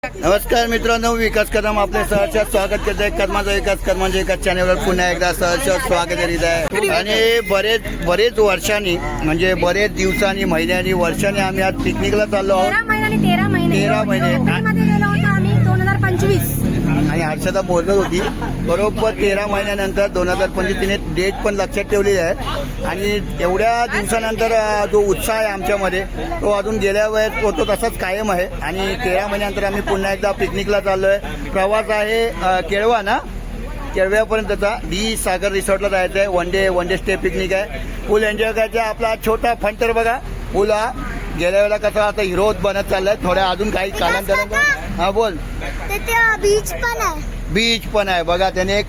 नमस्कार मित्रांनो, विकास कदम आपले सहर्ष स्वागत करते. कर्माचा विकास कर्मांचा विकास चॅनेलवर पुन्हा एकदा सहर्ष स्वागत करीत आहे. आणि बरेच वर्षांनी म्हणजे बरेच दिवसांनी महिन्यांनी वर्षांनी आम्ही आज पिकनिकला चाललो आहोत. 13 महिने 2025 आणि हर्षदा बोलत होती बरोबर 13 महिन्यानंतर 2025 तिने डेट पण लक्षात ठेवली आहे. आणि एवढ्या दिवसानंतर जो उत्साह आहे आमच्यामध्ये तो अजून गेल्या वेळेस होतो तसाच कायम आहे. आणि 13 महिन्यानंतर आम्ही पुन्हा एकदा पिकनिकला चाललोय. प्रवास आहे केळवा ना, केळव्यापर्यंतचा बीच सागर रिसॉर्टला जायचं आहे. वन डे स्टे पिकनिक आहे. फुल एन्जॉय करायचा. आपला छोटा फंटर बघा फुल हा गेल्या वेळेला कसा आता हिरो बनत चाललाय. थोड्या अजून काही कालांतरानं हा बोल. बीच पण आहे बघा. त्याने एक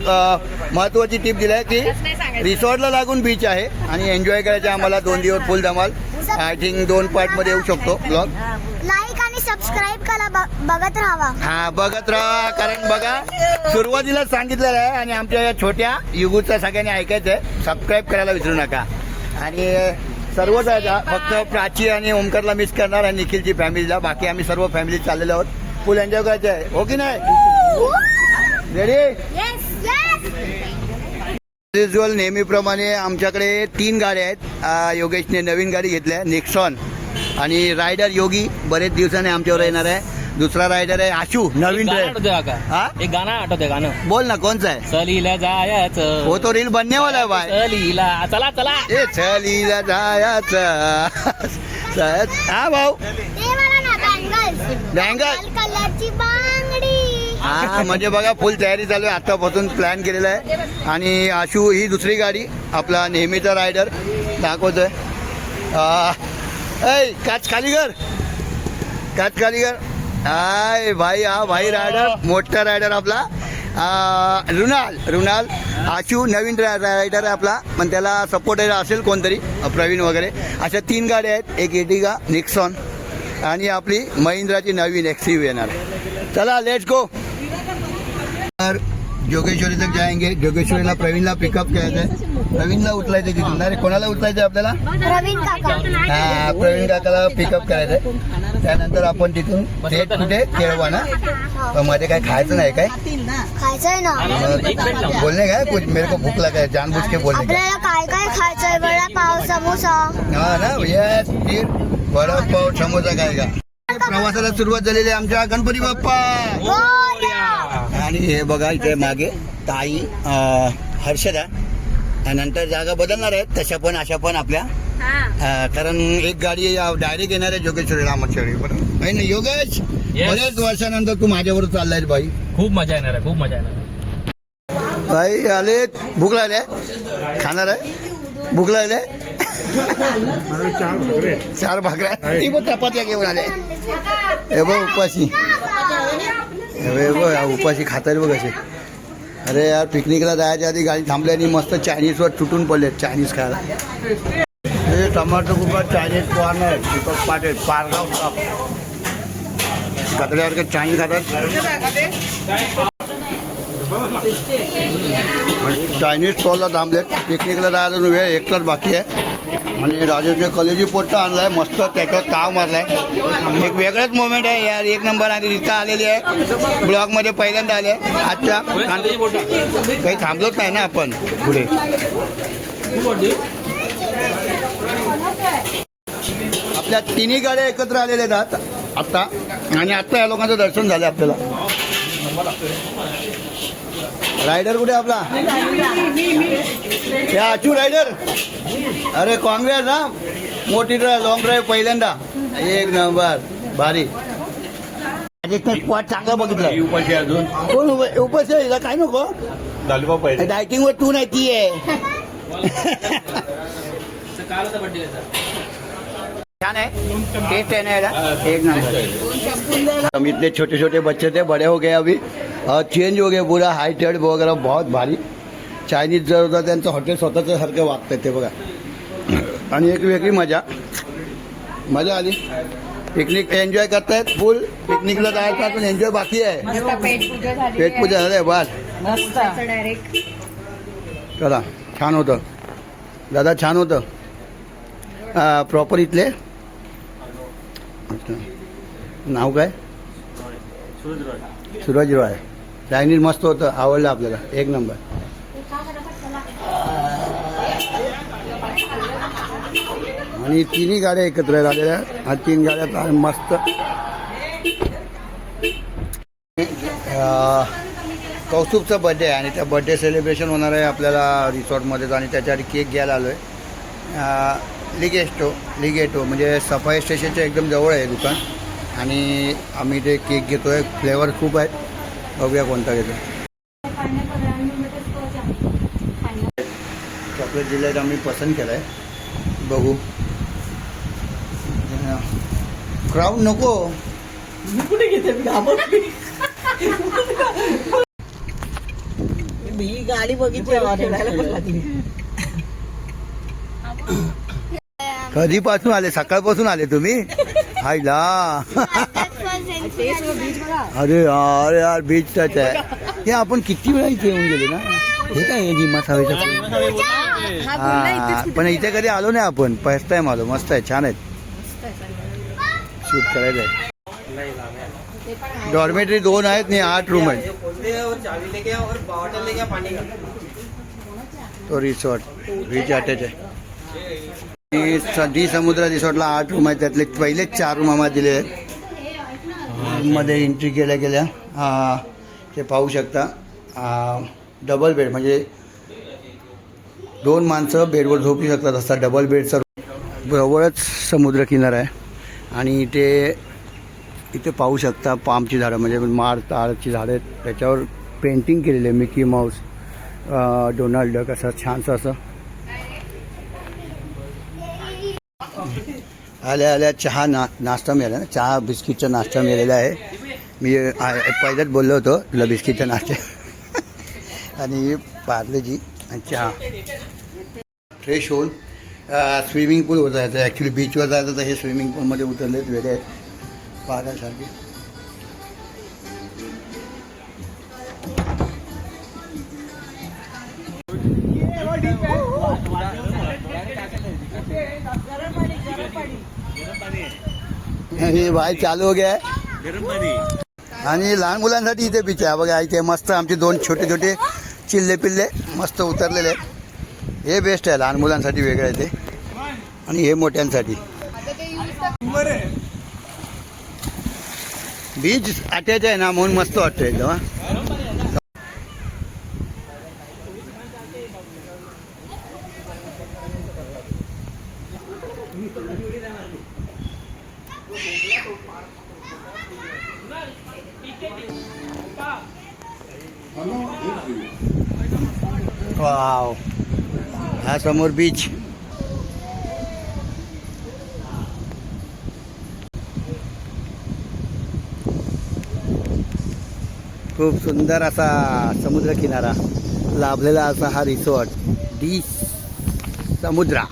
महत्वाची टिप दिली आहे की रिसॉर्टला लागून बीच आहे आणि एन्जॉय करायचे आम्हाला 2 दिवस फुल धमाल. आय थिंक 2 पार्ट मध्ये येऊ शकतो ब्लॉग. लाईक आणि सबस्क्राईब करा, बघत राहा. हा बघत राहा. कारण बघा सुरुवातीला सांगितलेलं आहे आणि आमच्या या छोट्या युगूचं सगळ्यांनी ऐकायचं आहे. सबस्क्राईब करायला विसरू नका. आणि सर्वच आहे फक्त प्राची आणि ओमकारला मिस करणार आणि निखिलची फॅमिलीला. बाकी आम्ही सर्व फॅमिली चाललेलो आहोत. फुल एन्जॉय करायचं आहे. हो की नाही? रेडी? युजल नेहमीप्रमाणे आमच्याकडे 3 गाड्या आहेत. योगेशने नवीन गाडी घेतली आहे नेक्सॉन. आणि रायडर योगी बरेच दिवसाने आमच्यावर येणार आहे. दुसरा रायडर आहे आशू नवीन ड्रायव्हर. हा एक गाणं आठवतंय गाणं. बोल ना कोणचं आहे? चलीला जायचं. हो तो रील बनने वाला आहे बाय. चलीला चला चला ए चलीला जायचं. हा भाऊ बँगल कलरची बांगडी. हा म्हणजे बघा फुल तयारी चालू आहे. आतापासून प्लॅन केलेला आहे. आणि आशू ही दुसरी गाडी आपला नेहमीचा रायडर दाखवतोय. काच खाली कर. हाय भाई, हा भाई रायडर मोठा रायडर आपला रुणाल. आशू नवीन रायडर आहे आपला. पण त्याला सपोर्टर असेल कोणतरी प्रवीण वगैरे. अशा 3 गाड्या आहेत. एक एटिगा नेक्सॉन आणि आपली महिंद्राची नवीन एक्सयू येणार. चला लेट्स गो. जोगेश्वरी तक जाएंगे. जोगेश्वरीला प्रवीणला पिकअप करायचं आहे. प्रवीणला उचलायचं तिथून. अरे कोणाला उचलायचं आपल्याला? प्रवीण काका. हा प्रवीण काकाला पिकअप करायचं आहे. त्यानंतर आपण तिथून थेट कुठे केळवा ना. मध्ये काय खायचं नाही काय? खायचंय ना बोलणे काय कुछ मेरे को भूक लगा है जानबूझ के बोलने का. आपल्याला काय खायचंय? वडापाव, समोसा. हा ना यस. फिर वडापाव समोसा खायचा. प्रवासाला सुरुवात झालेली आहे आमच्या गणपती बाप्पा. आणि हे बघा इथे मागे ताई हर्षदा. नंतर जागा बदलणार आहेत तशा पण अशा पण आपल्या. कारण एक गाडी डायरेक्ट येणार आहे जोगेश्वरी रामेश्वरी. बरोबर आहे ना योगेश? बरेच वर्षानंतर तू माझ्यावर चाललाय भाई. खूप मजा येणार आहे. खूप मजा येणार आहे. भाई आले. भूक लागले खाणार आहे. भूक लागले. 4 भाकऱ्या ती पण चपात्या घेऊन आले. हे बघ उपाशी. उपाशी खातात बघ असे. अरे यार पिकनिकला जायच्या आधी गाडी थांबली आणि मस्त चायनीजवर तुटून पडले. चायनीज खायला हे टमाटर cooker Chinese corner Deepak Patil Pargaon कचऱ्यासारखे चायनीज खातात. चायनीज स्टॉलला थांबले. पिकनिकला जायला वेळ 1 तास बाकी आहे. आणि राजेशने कलेजी पोट्टा आणलाय मस्त. त्याच्यावर ताव मारलाय. एक वेगळंच मोमेंट आहे यार. 1 नंबर. आणि रीता आलेली आहे ब्लॉगमध्ये पहिल्यांदा आले आजच्या. काही थांबलोच नाही ना आपण पुढे. आपल्या 3ही गाड्या एकत्र आलेल्या आहेत आता. आणि आता या लोकांचं दर्शन झालं आपल्याला. रायडर कुठे आपला? या आचू रायडर. अरे काँग्रेस ना मोठी लॉंग ड्राईव्ह पहिल्यांदा. 1 नंबर भारी. स्क्वॉट चांगला बघितलं. उपाशी अजून कोण उपाशी आहे? काय नको डायटिंग वर तू नाही ती आहे. छान आहे. टेस्ट आहे ना 1 नंबर. हम इतने छोटे छोटे बच्चे थे बड़े हो गए अभी और चेंज हो गए पूरा. हाइट हेड वगैरे बहुत भारी. चायनीज जर होतं त्यांचं हॉटेल स्वतःच्या सारखं वागतं ते बघा. आणि एक वेगळी मजा आली. पिकनिक एन्जॉय करतायत फुल. पिकनिकला जायचं अजून एन्जॉय बाकी आहे. पेट पूजा झालंय बस. चला छान होतं दादा. छान होतं. प्रॉपर इथले नाव काय? सूरज रॉय चायनीज मस्त होतं, आवडलं आपल्याला, एक नंबर. आणि तिन्ही गाड्या एकत्र झालेल्या आहेत. हा 3 गाड्या मस्त. कौस्तुभचा बड्डे आहे आणि त्या बड्डे सेलिब्रेशन होणार आहे आपल्याला रिसॉर्टमध्येच आणि त्याच्यासाठी केक घ्यायला आलो आहे. लिगेटो म्हणजे सफाई स्टेशनच्या एकदम जवळ आहे दुकान आणि आम्ही ते केक घेतो आहे. फ्लेवर खूप आहेत, बघूया कोणता घेतो. चॉकलेट डिलाईट आम्ही पसंत केला आहे, बघू. क्राऊन नको, कुठे घेते मी गाडी बघितली. कधीपासून आले? सकाळपासून आले तुम्ही? हायला. अरे यार यार बीच टच आहे हे. आपण किती वेळा इथे येऊन गेले ना. हे काय हे जिम्मा सावेचा हा, पण इथे कधी आलो नाही आपण, फर्स्ट टाइम आलो. मस्त आहे, छान आहेत, शूट करायचं आहे. डॉर्मेटरी 2 आहेत आणि 8 रूम आहेत. तो रिसॉर्ट बीच अटॅच आहे. डी समुद्र रिसॉर्टला 8 रूम आहेत, त्यातले पहिले 4 रूम आम्हाला दिले आहेत. मध्ये एंट्री केल्या गेल्या ते पाहू शकता. डबल बेड म्हणजे 2 माणसं बेडवर झोपू शकतात असा डबल बेडचा. जवळच समुद्र किनारा आहे आणि इथे पाहू शकता पामची झाडं म्हणजे माड ताडची झाडं आहेत. त्याच्यावर पेंटिंग केलेलं आहे मिकी माऊस, डोनाल्ड डक असं छानसं असं. आल्या चहा नाश्ता मिळाला ना, चहा बिस्किटचा नाश्ता मिळालेला आहे. मी पहिल्याच बोललो होतो तुला बिस्किटचा नाश्ता आणि पार्लेजी आणि चहा. फ्रेश होऊन स्विमिंग पूल होतं याचं. ॲक्च्युली बीचवर जायचं तर हे स्विमिंग पूलमध्ये उतरलेत, वेगळे आहेत पाहण्यासारखे. आणि बाय चालू हो गया. आणि लहान मुलांसाठी इथे बीच आहे बघा. इथे मस्त आमचे 2 छोटे छोटे चिल्ले पिल्ले मस्त उतरलेले आहेत. हे बेस्ट आहे, लहान मुलांसाठी वेगळं आहे ते आणि हे मोठ्यांसाठी. बीच अटॅच आहे ना म्हणून मस्त वाटतं एकदम. वाव, हा समोर बीच. खूप सुंदर असा समुद्र किनारा लाभलेला असा हा रिसॉर्ट डी समुद्रा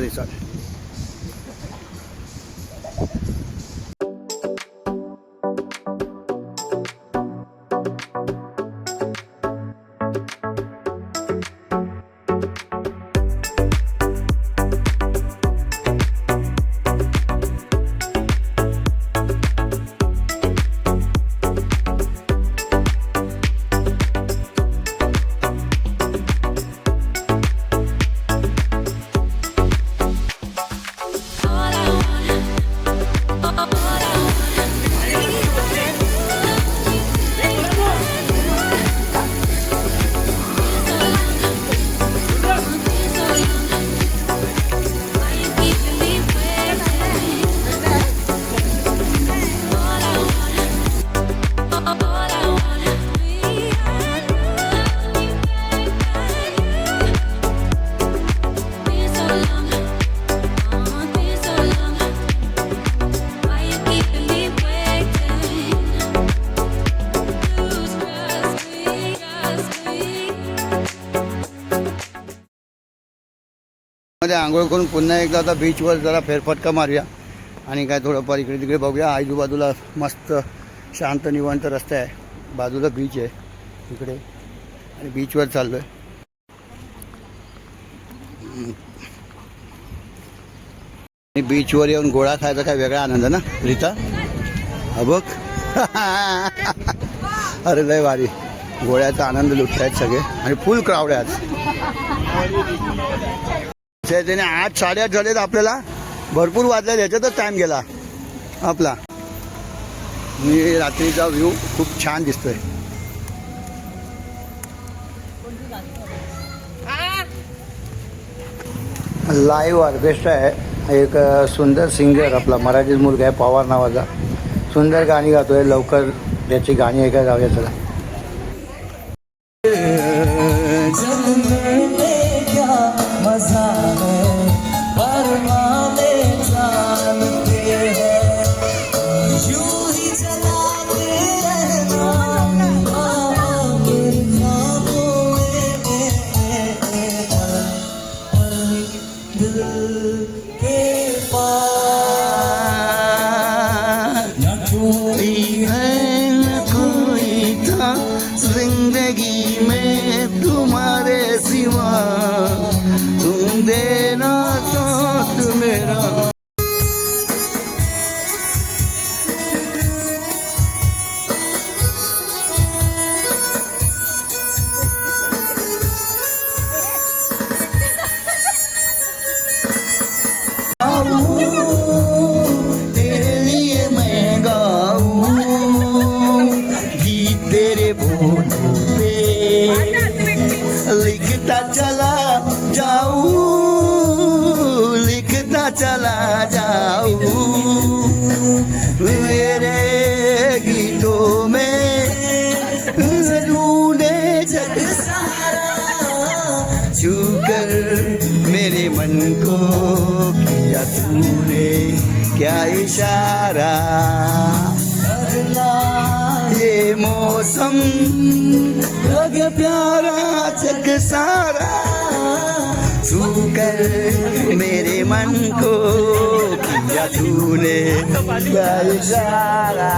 रिसॉर्ट. मध्ये आंघोळ करून पुन्हा एकदा आता बीचवर जरा फेरफटका मारूया आणि काय थोडंफार इकडे तिकडे बघूया. आजूबाजूला मस्त शांत निवांत रस्ता आहे, बाजूला बीच आहे इकडे आणि बीचवर चाललो आहे. बीचवर येऊन गोळा खायचा काय वेगळा आनंद ना रीता. हा बघ अरे लय भारी गोळ्याचा आनंद लुटतायत सगळे आणि फुल क्राऊड आहे आज. त्याने 8 साडेआठ झालेत आपल्याला भरपूर वाजले ह्याच्यातच टाइम गेला आपला. मी रात्रीचा व्ह्यू खूप छान दिसतोय. लाईव्ह ऑर्केस्ट्रा आहे. एक सुंदर सिंगर आपला मराठीच मुलगा आहे पवार नावाचा सुंदर गाणी गातोय. लवकर त्याची गाणी ऐकायला जाऊया चला. जिंदगी में तुम्हारे सिवा तुम देना साथ मेरा. तेरे लिए मैं गाऊं गीत तेरे बोलों लिखता चला जाऊं लिखता चला जाऊं मेरे गीतों में ढूंढे जग सारा छूकर मेरे मन को किया तूने क्या इशारा. ये मौसम लगे प्यारा जग सारा छूकर मेरे मन को किया तूने क्या इशारा.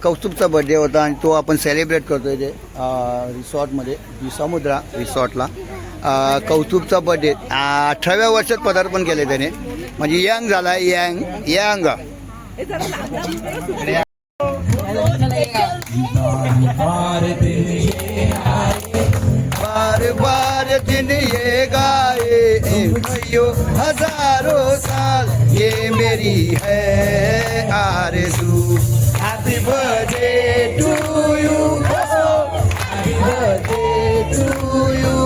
कौस्तुभचा बर्थडे होता आणि तो आपण सेलिब्रेट करतोय ते रिसॉर्टमध्ये समुद्रा रिसॉर्टला. कौस्तुभचा बर्थडे 18व्या वर्षात पदार्पण केले त्याने म्हणजे यंग झाला यंग. बार बार दिन ये गाए यो हजारों साल ये मेरी है आरज़ू. Happy birthday to you happy birthday to you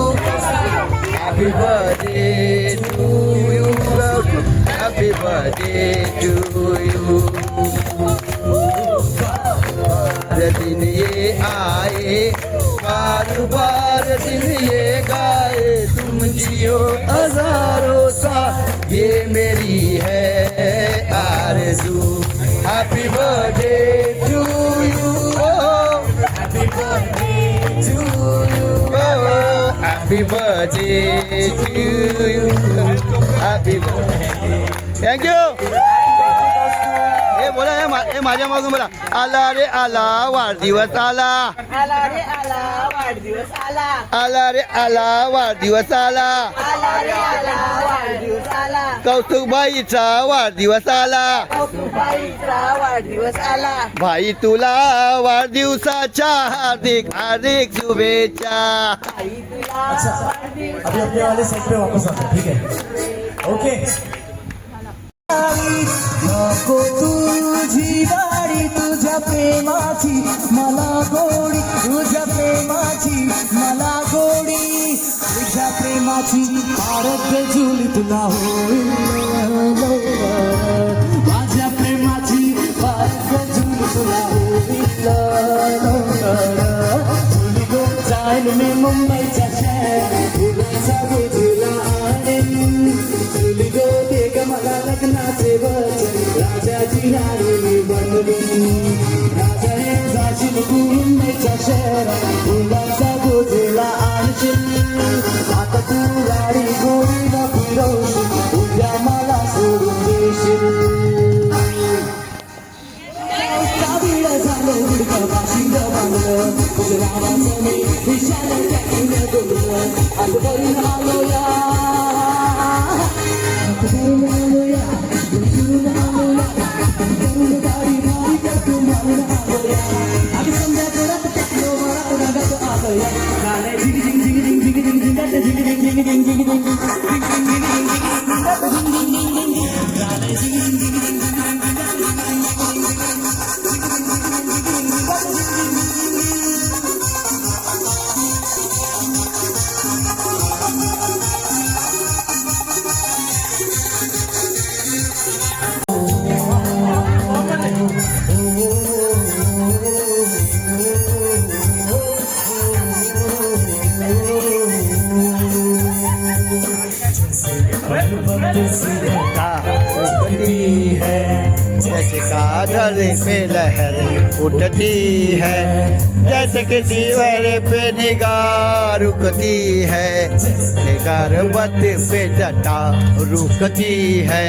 happy birthday to you happy birthday to you. दिन ये आए बार बार दिन ये गाए तुम जियो हजारों साल ये मेरी है आरज़ू. Happy birthday to you happy birthday to you happy birthday to you happy birthday. Thank you. हे बोला हे माझ्या मागून बोला. आला रे आला वाढदिवस आला आला रे आला वाढदिवस आला आला रे आला वाढदिवस आला आला रे आला वाढदिवस आला कौस्तुभबाईचा वाढदिवस आला कौस्तुभबाईचा वाढदिवस आला. भाई तुला वाढदिवसाच्या हार्दिक हार्दिक शुभेच्छा. आई तुला वाढदिवस अभी अपने वाले सेट पे वापस आते हैं, ठीक है ओके. नको तुझी गाडी तुझ्या प्रेमाची मला गोडी तुझ्या प्रेमाची मला गोडी तुझ्या प्रेमाची आरोग्य जुली तुला होईल माझ्या प्रेमाची आरोग्य जुली तुला होईल. जुली गो जाईल मी मुंबईच्या शहर फुलाचा गोजीला आणेन जुली गो दे ग मला लग्नाचे वचन राजाची राणी बनली राजा हे जाशील मुंबईच्या शहरात फुलाचा गोजीला आणशील आता तू गाडी गोडीला फिरवशील उद्या मला सोडून देशील. झालं उडकं वाशिंग बांधलं तुझं नावाचं मी विशाल टॅक्सीनं डोललं आज करून आलो या आज करून आलो या जैसे काजल पे लहर उठती है, जैसे किसी वर पे निगाह रुकती है, निगार बत पे जटा रुकती है।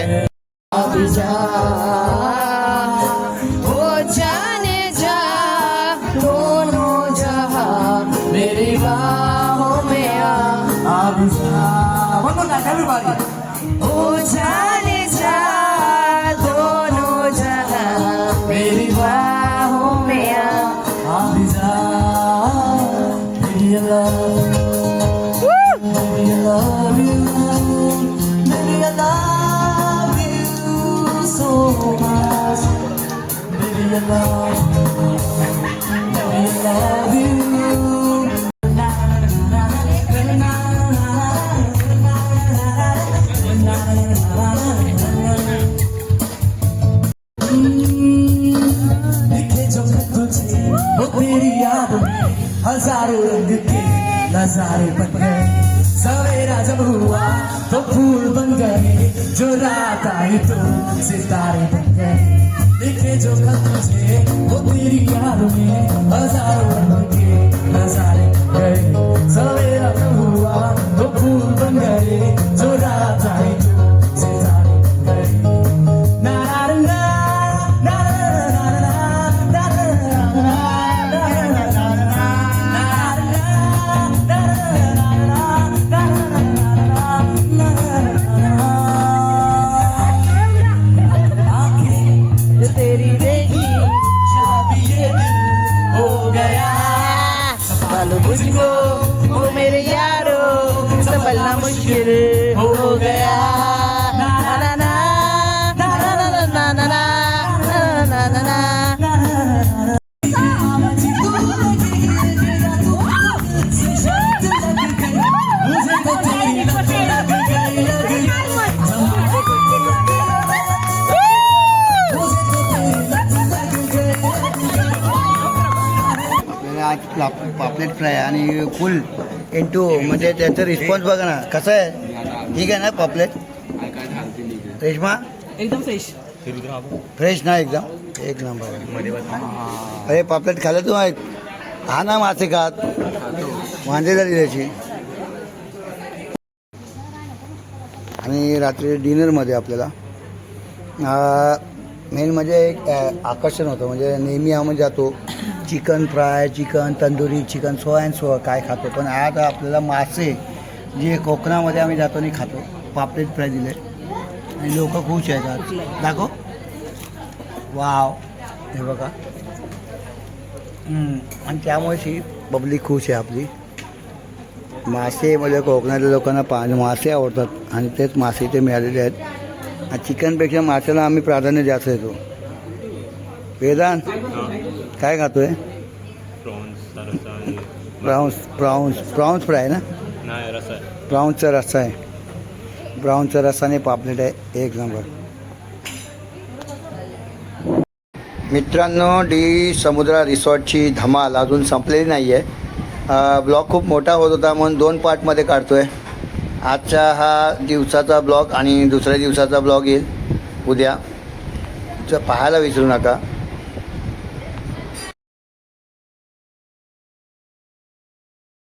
अब जा ओ जाने जा दोनों जहां मेरी बाहों में आ। अब जा ओ जाने जा दोनों जहां मेरी बाहों में आ। अब जा baby I love you, baby I love you so much, baby I love you. लिखे जो खत तुझे वो तेरी यादों में हजारों रंग के नजारे बन गए। सवेरा जब हुआ तो फूल बन गए, जो रात आई तो सितारे बन गए। लिखे जो खत तुझे वो तेरी यादों में हजारों रंग के नजारे बन गए। सवेरा जब हुआ तो फूल बन गए, जो रात आई तो सितारे बन गए। ना ना ना तेरी देखी शराबी ये दिल हो गया। संभालो मुझको वो मेरे यारो, संभलना मुश्किल हो गया। ना ना ना ना ना ना ना ना ना ना। मुझे तो तेरी लग गई। आपल्याला आज पापलेट फ्राय आणि फुल इंटू म्हणजे त्याचं रिस्पॉन्स बघा ना कसं आहे. ठीक आहे ना पापलेट रेशमा एकदम फ्रेश फ्रेश ना एकदम एक नंबर. अरे पापलेट खाल्लं तू आहेत हा ना मासे खात वांदे झाली त्याची. आणि रात्री डिनरमध्ये आपल्याला मेन म्हणजे एक आकर्षण होतं. म्हणजे नेहमी आम्ही जातो chicken fry, chicken tandoori, chicken so and so काय खातो, पण आज आपल्याला मासे जे कोकणामध्ये आम्ही जातो आणि खातो पापलेट फ्राय दिले आणि लोक खुश आहेत. आज दाखव वाव हे बघा. आणि त्यामुळेच ही पब्लिक खुश आहे आपली. मासे म्हणजे कोकणातल्या लोकांना मासे आवडतात आणि तेच मासे इथे मिळालेले आहेत. चिकनपेक्षा माशाला आम्ही प्राधान्य जास्त देतो. वेदांत काय खातोय? प्राऊन्स फ्राय ना, प्राऊन्सचा रस्सा आहे. प्राऊन्सचा रस्साने पापलेट आहे एक नंबर. मित्रांनो डी समुद्रा रिसॉर्टची धमाल अजून संपलेली नाही आहे. ब्लॉग खूप मोठा होत होता म्हणून 2 पार्टमध्ये काढतो आहे. आजचा हा दिवसाचा ब्लॉग आणि दुसऱ्या दिवसाचा ब्लॉग येईल उद्या. पाहायला विसरू नका.